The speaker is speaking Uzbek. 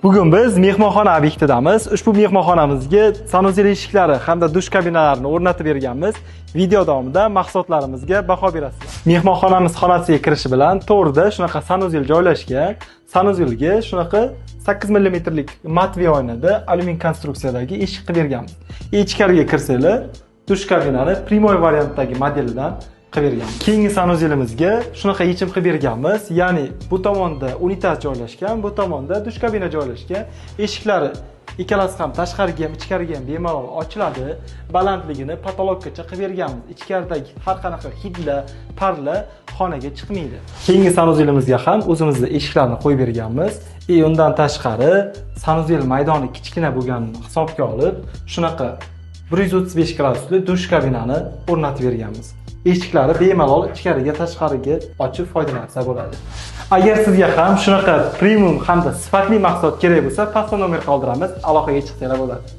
Bugun biz mehmonxona obyektidamiz. Ushbu mehmonxonamizga sanuzel eshiklari hamda dush kabinalarini o'rnatib berganmiz. Video davomida mahsulotlarimizga baho berasizlar. Mehmonxonamiz xonasiga kirishi bilan to'g'rida shunaqa sanuzel joylashgan. Sanuzelga shunaqa 8 mmlik matviy oynada alyumin konstruksiyadagi eshik qilib berganmiz. Ichkariga kirsanglar, dush kabinani primoy variantdagi modelidan qilib berganmiz. Keyingi sanuzelimizga shunaqa yechim qilib berganmiz. Ya'ni bu tomonda unitaz joylashgan, bu tomonda dush kabina joylashgan. Eshiklari ikkalasi ham tashqariga ham ichkariga ham bemalol ochiladi. Balandligini patologgacha qilib berganmiz. Ichkaridagi har qanaqa hidlar, parlar xonaga chiqmaydi. Keyingi sanuzelimizga ham o'zimizning eshiklarni qo'yib berganmiz. Undan tashqari sanuzel maydoni kichkina bo'lganini hisobga olib, shunaqa 135 gradusli dush kabinani o'rnatib berganmiz. Eshiklari bemalol ichkariga, tashqariga ochib foydalansa bo'ladi. Agar sizga ham shunaqa premium hamda sifatli mahsulot kerak bo'lsa, pastda nomer qoldiramiz, aloqaga chiqsanglar bo'ladi.